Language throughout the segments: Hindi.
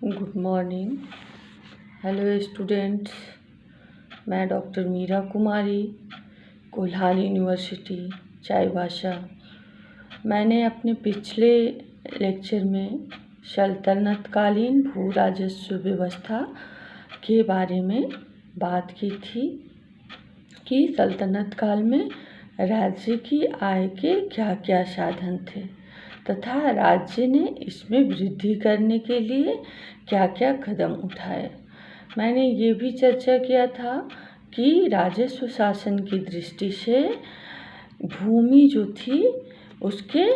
Good morning. हेलो स्टूडेंट्स, मैं डॉक्टर मीरा कुमारी, कोल्हान यूनिवर्सिटी चाईबासा। मैंने अपने पिछले लेक्चर में सल्तनत कालीन भू राजस्व व्यवस्था के बारे में बात की थी कि सल्तनत काल में राज्य की आय के क्या क्या साधन थे तथा राज्य ने इसमें वृद्धि करने के लिए क्या क्या कदम उठाए। मैंने ये भी चर्चा किया था कि राजस्व शासन की दृष्टि से भूमि जो थी उसके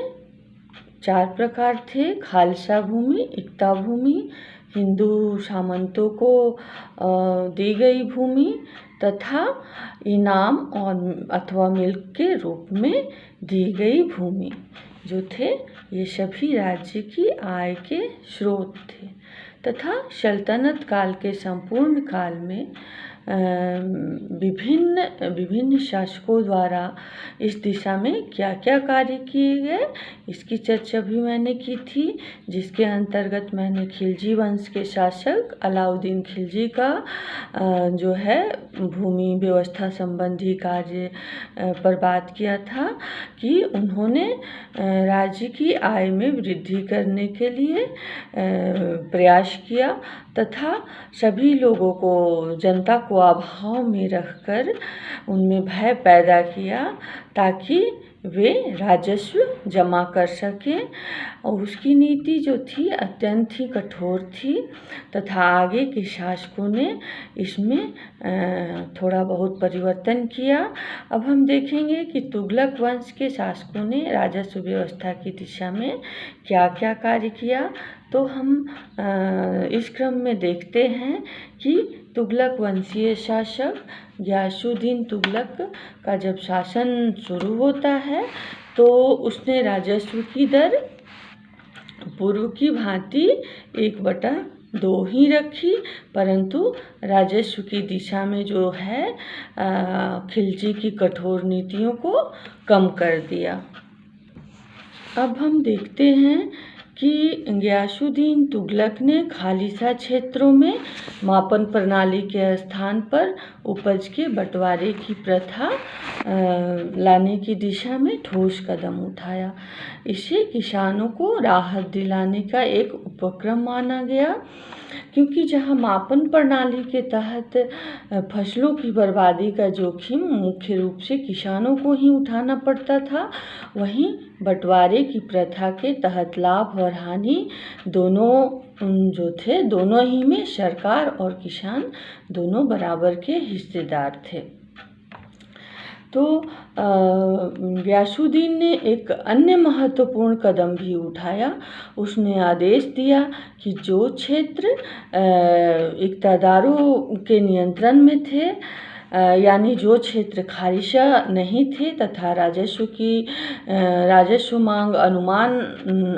4 प्रकार थे: खालसा भूमि, इक्ता भूमि, हिंदू सामंतों को दी गई भूमि तथा इनाम और अथवा मिल्क के रूप में दी गई भूमि जो थे, ये सभी राज्य की आय के स्रोत थे। तथा सल्तनत काल के संपूर्ण काल में विभिन्न शासकों द्वारा इस दिशा में क्या क्या कार्य किए गए, इसकी चर्चा भी मैंने की थी, जिसके अंतर्गत मैंने खिलजी वंश के शासक अलाउद्दीन खिलजी का जो है भूमि व्यवस्था संबंधी कार्य पर बात किया था कि उन्होंने राज्य की आय में वृद्धि करने के लिए प्रयास किया तथा सभी लोगों को, जनता को अभाव में रखकर उनमें भय पैदा किया ताकि वे राजस्व जमा कर सकें। और उसकी नीति जो थी अत्यंत ही कठोर थी तथा आगे के शासकों ने इसमें थोड़ा बहुत परिवर्तन किया। अब हम देखेंगे कि तुगलक वंश के शासकों ने राजस्व व्यवस्था की दिशा में क्या क्या कार्य किया। तो हम इस क्रम में देखते हैं कि तुगलक वंशीय शासक गियासुद्दीन तुगलक का जब शासन शुरू होता है तो उसने राजस्व की दर पूर्व की भांति 1/2 ही रखी, परंतु राजस्व की दिशा में जो है खिलजी की कठोर नीतियों को कम कर दिया। अब हम देखते हैं कि गियासुद्दीन तुगलक ने खालिसा क्षेत्रों में मापन प्रणाली के स्थान पर उपज के बंटवारे की प्रथा लाने की दिशा में ठोस कदम उठाया। इसे किसानों को राहत दिलाने का एक उपक्रम माना गया, क्योंकि जहां मापन प्रणाली के तहत फसलों की बर्बादी का जोखिम मुख्य रूप से किसानों को ही उठाना पड़ता था, वहीं बंटवारे की प्रथा के तहत लाभ और हानि दोनों जो थे, दोनों ही में सरकार और किसान दोनों बराबर के हिस्सेदार थे। तो गियासुद्दीन ने एक अन्य महत्वपूर्ण कदम भी उठाया। उसने आदेश दिया कि जो क्षेत्र इक़्तिदारों के नियंत्रण में थे, यानी जो क्षेत्र खालिसा नहीं थे तथा राजस्व मांग अनुमान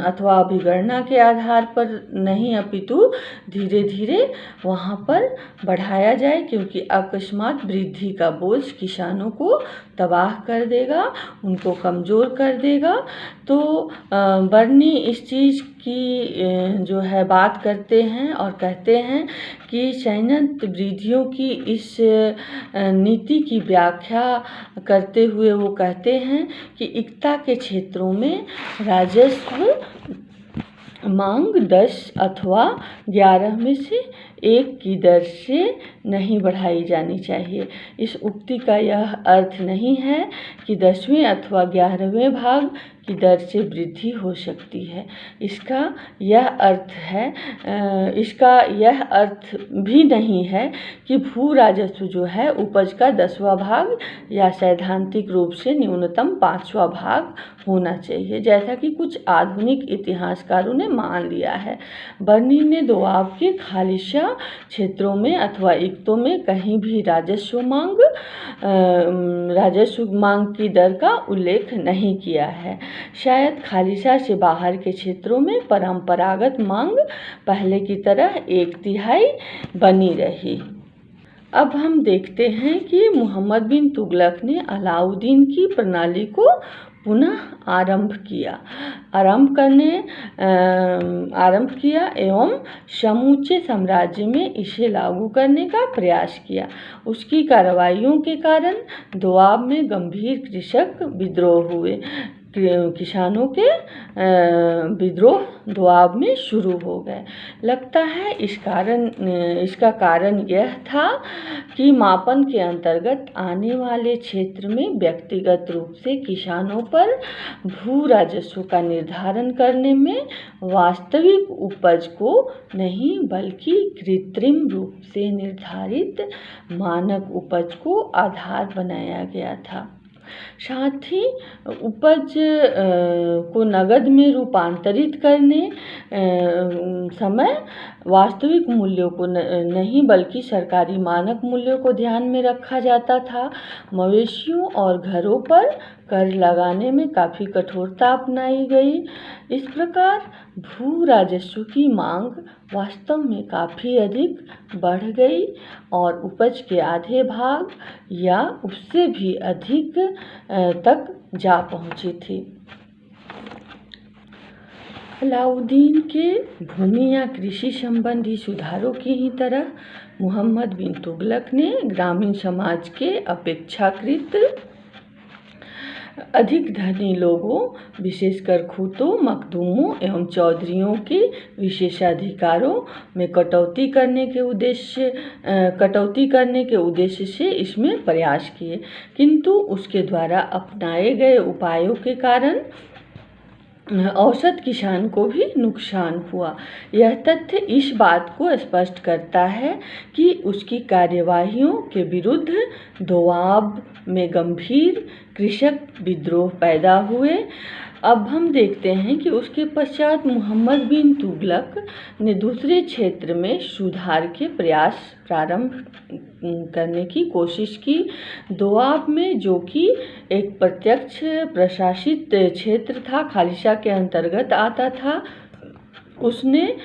अथवा अभिगणना के आधार पर नहीं अपितु धीरे धीरे वहाँ पर बढ़ाया जाए, क्योंकि अकस्मात वृद्धि का बोझ किसानों को तबाह कर देगा, उनको कमज़ोर कर देगा। तो बर्नी इस चीज़ की जो है बात करते हैं और कहते हैं कि सैन्य वृद्धियों की इस नीति की व्याख्या करते हुए वो कहते हैं कि इक्ता के क्षेत्रों में राजस्व मांग 10 अथवा 11 में से 1 की दर से नहीं बढ़ाई जानी चाहिए। इस उक्ति का यह अर्थ नहीं है कि 10वें अथवा 11वें भाग की दर से वृद्धि हो सकती है। इसका यह अर्थ भी नहीं है कि भू राजस्व जो है उपज का 10वां भाग या सैद्धांतिक रूप से न्यूनतम 5वां भाग होना चाहिए, जैसा कि कुछ आधुनिक इतिहासकारों ने मान लिया है। बर्नी ने दोआब के खालिसा क्षेत्रों में अथवा इक्तों में कहीं भी राजस्व मांग की दर का उल्लेख नहीं किया है। शायद खालिसा से बाहर के क्षेत्रों में परंपरागत मांग पहले की तरह 1/3 बनी रही। अब हम देखते हैं कि मोहम्मद बिन तुगलक ने अलाउद्दीन की प्रणाली को पुनः आरंभ किया एवं समूचे साम्राज्य में इसे लागू करने का प्रयास किया। उसकी कार्रवाइयों के कारण दोआब में गंभीर कृषक विद्रोह हुए। किसानों के विद्रोह दोआब में शुरू हो गए। लगता है इसका कारण यह था कि मापन के अंतर्गत आने वाले क्षेत्र में व्यक्तिगत रूप से किसानों पर भू राजस्व का निर्धारण करने में वास्तविक उपज को नहीं बल्कि कृत्रिम रूप से निर्धारित मानक उपज को आधार बनाया गया था। साथ ही उपज को नगद में रूपांतरित करने समय वास्तविक मूल्यों को नहीं बल्कि सरकारी मानक मूल्यों को ध्यान में रखा जाता था। मवेशियों और घरों पर कर लगाने में काफ़ी कठोरता अपनाई गई। इस प्रकार भू राजस्व की मांग वास्तव में काफ़ी अधिक बढ़ गई और उपज के आधे भाग या उससे भी अधिक तक जा पहुंची थी। अलाउद्दीन के भूमि या कृषि संबंधी सुधारों की ही तरह मोहम्मद बिन तुगलक ने ग्रामीण समाज के अपेक्षाकृत अधिक धनी लोगों, विशेषकर खूतों, मखदूमों एवं चौधरियों के विशेषाधिकारों में कटौती करने के उद्देश्य से इसमें प्रयास किए, किंतु उसके द्वारा अपनाए गए उपायों के कारण औसत किसान को भी नुकसान हुआ। यह तथ्य इस बात को स्पष्ट करता है कि उसकी कार्यवाहियों के विरुद्ध दोआब में गंभीर कृषक विद्रोह पैदा हुए। अब हम देखते हैं कि उसके पश्चात मोहम्मद बिन तुगलक ने दूसरे क्षेत्र में सुधार के प्रयास प्रारंभ करने की कोशिश की। दोआब में, जो कि एक प्रत्यक्ष प्रशासित क्षेत्र था, खालिसा के अंतर्गत आता था, उसने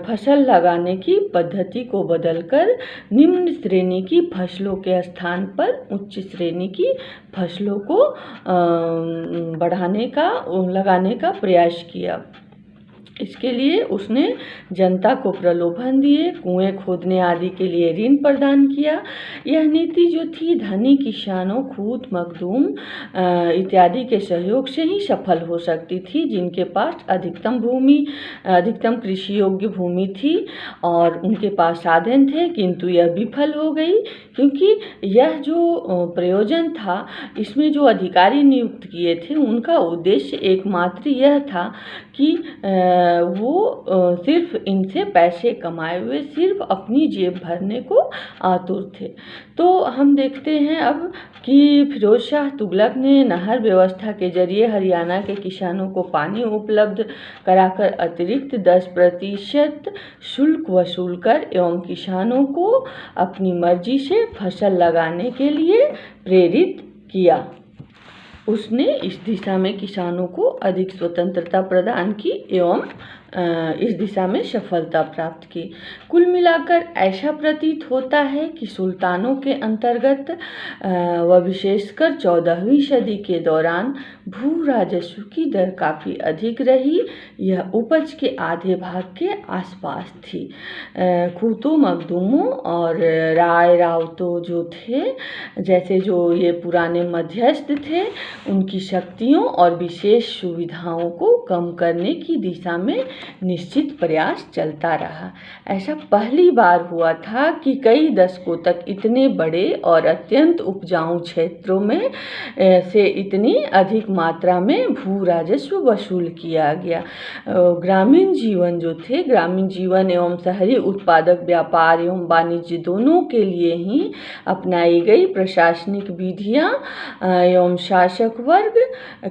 फसल लगाने की पद्धति को बदलकर निम्न श्रेणी की फसलों के स्थान पर उच्च श्रेणी की फसलों को लगाने का प्रयास किया। इसके लिए उसने जनता को प्रलोभन दिए, कुएं खोदने आदि के लिए ऋण प्रदान किया। यह नीति जो थी धनी किसानों, खूत, मखदूम इत्यादि के सहयोग से ही सफल हो सकती थी, जिनके पास अधिकतम कृषि योग्य भूमि थी और उनके पास साधन थे। किंतु यह विफल हो गई, क्योंकि यह जो प्रयोजन था, इसमें जो अधिकारी नियुक्त किए थे, उनका उद्देश्य एकमात्र यह था कि वो सिर्फ इनसे पैसे कमाए हुए सिर्फ अपनी जेब भरने को आतुर थे। तो हम देखते हैं अब कि फिरोज शाह तुगलक ने नहर व्यवस्था के जरिए हरियाणा के किसानों को पानी उपलब्ध कराकर अतिरिक्त 10% शुल्क वसूल कर एवं किसानों को अपनी मर्जी से फसल लगाने के लिए प्रेरित किया। उसने इस दिशा में किसानों को अधिक स्वतंत्रता प्रदान की एवं इस दिशा में सफलता प्राप्त की। कुल मिलाकर ऐसा प्रतीत होता है कि सुल्तानों के अंतर्गत व विशेषकर 14वीं सदी के दौरान भू राजस्व की दर काफ़ी अधिक रही। यह उपज के आधे भाग के आसपास थी। खूतों, मखदूमों और राय रावतों जो थे, जैसे जो ये पुराने मध्यस्थ थे, उनकी शक्तियों और विशेष सुविधाओं को कम करने की दिशा में निश्चित प्रयास चलता रहा। ऐसा पहली बार हुआ था कि कई दशकों तक इतने बड़े और अत्यंत उपजाऊ क्षेत्रों में से इतनी अधिक मात्रा में भू राजस्व वसूल किया गया। ग्रामीण जीवन एवं शहरी उत्पादक व्यापार एवं वाणिज्य दोनों के लिए ही अपनाई गई प्रशासनिक विधियां एवं शासक वर्ग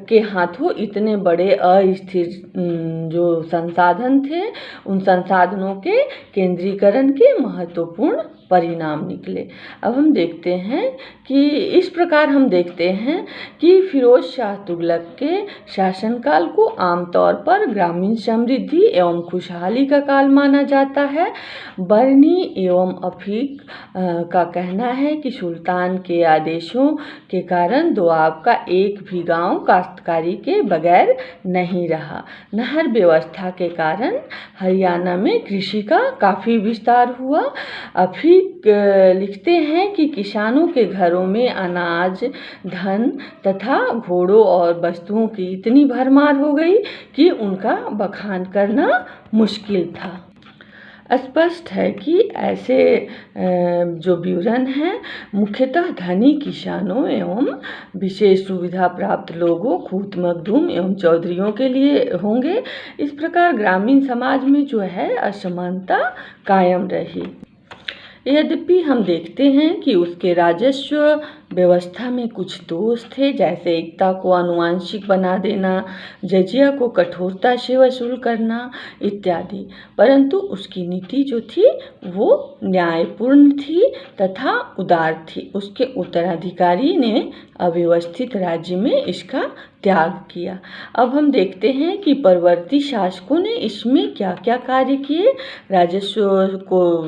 के हाथों इतने बड़े अस्थिर जो संसाधन थे, उन संसाधनों के केंद्रीकरण के महत्वपूर्ण परिणाम निकले। अब हम देखते हैं कि इस प्रकार हम देखते हैं कि फिरोज शाह तुगलक के शासनकाल को आमतौर पर ग्रामीण समृद्धि एवं खुशहाली का काल माना जाता है। बर्नी एवं अफीक का कहना है कि सुल्तान के आदेशों के कारण दोआब का एक भी गांव काश्तकारी के बगैर नहीं रहा। नहर व्यवस्था के कारण हरियाणा में कृषि का काफ़ी विस्तार हुआ। अफीक लिखते हैं कि किसानों के घरों में अनाज, धन तथा घोड़ों और वस्तुओं की इतनी भरमार हो गई कि उनका बखान करना मुश्किल था। स्पष्ट है कि ऐसे जो विवरण हैं मुख्यतः धनी किसानों एवं विशेष सुविधा प्राप्त लोगों, खूत मखदूम एवं चौधरियों के लिए होंगे। इस प्रकार ग्रामीण समाज में जो है असमानता कायम रही। यद्यपि हम देखते हैं कि उसके राजस्व व्यवस्था में कुछ दोष थे, जैसे एकता को आनुवांशिक बना देना, जजिया को कठोरता से वसूल करना इत्यादि, परंतु उसकी नीति जो थी वो न्यायपूर्ण थी तथा उदार थी। उसके उत्तराधिकारी ने अव्यवस्थित राज्य में इसका त्याग किया। अब हम देखते हैं कि परवर्ती शासकों ने इसमें क्या क्या कार्य किए, राजस्व को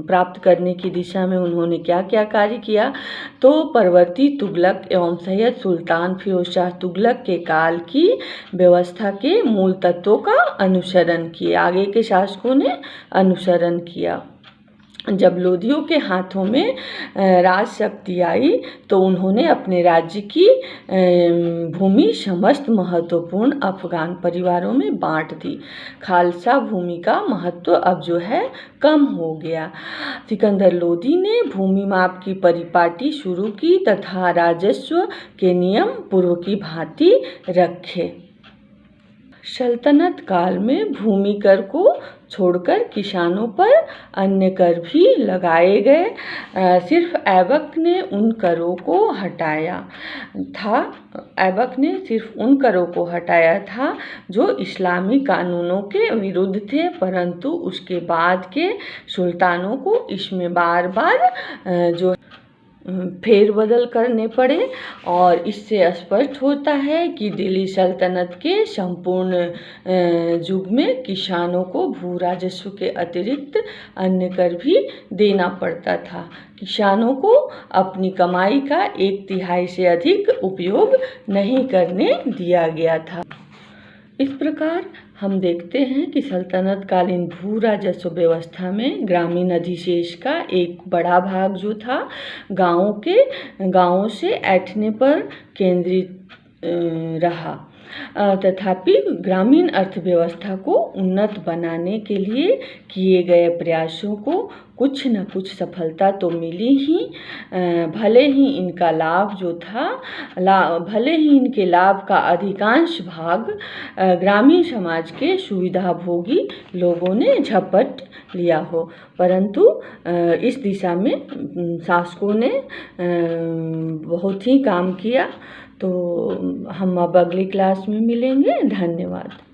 प्राप्त करने की दिशा में उन्होंने क्या क्या कार्य किया। तो परवर्ती तुगलक एवं सैयद सुल्तान फिरोज शाह तुगलक के काल की व्यवस्था के मूल तत्वों का अनुसरण किया, आगे के शासकों ने अनुसरण किया। जब लोदियों के हाथों में राज शक्ति आई तो उन्होंने अपने राज्य की भूमि समस्त महत्वपूर्ण अफगान परिवारों में बांट दी। खालसा भूमि का महत्व अब जो है कम हो गया। सिकंदर लोदी ने भूमि माप की परिपाटी शुरू की तथा राजस्व के नियम पूर्व की भांति रखे। सल्तनत काल में भूमि कर को छोड़कर किसानों पर अन्य कर भी लगाए गए। सिर्फ ऐबक ने उन करों को हटाया था जो इस्लामी कानूनों के विरुद्ध थे, परंतु उसके बाद के सुल्तानों को इसमें बार बार जो फेरबदल करने पड़े। और इससे स्पष्ट होता है कि दिल्ली सल्तनत के संपूर्ण युग में किसानों को भू राजस्व के अतिरिक्त अन्य कर भी देना पड़ता था। किसानों को अपनी कमाई का 1/3 से अधिक उपयोग नहीं करने दिया गया था। इस प्रकार हम देखते हैं कि सल्तनत कालीन भू राजस्व व्यवस्था में ग्रामीण अधिशेष का एक बड़ा भाग जो था गांवों से ऐंठने पर केंद्रित रहा। तथापि ग्रामीण अर्थव्यवस्था को उन्नत बनाने के लिए किए गए प्रयासों को कुछ न कुछ सफलता तो मिली ही, भले ही इनके लाभ का अधिकांश भाग ग्रामीण समाज के सुविधाभोगी लोगों ने झपट लिया हो, परंतु इस दिशा में शासकों ने बहुत ही काम किया। तो हम अब अगली क्लास में मिलेंगे। धन्यवाद।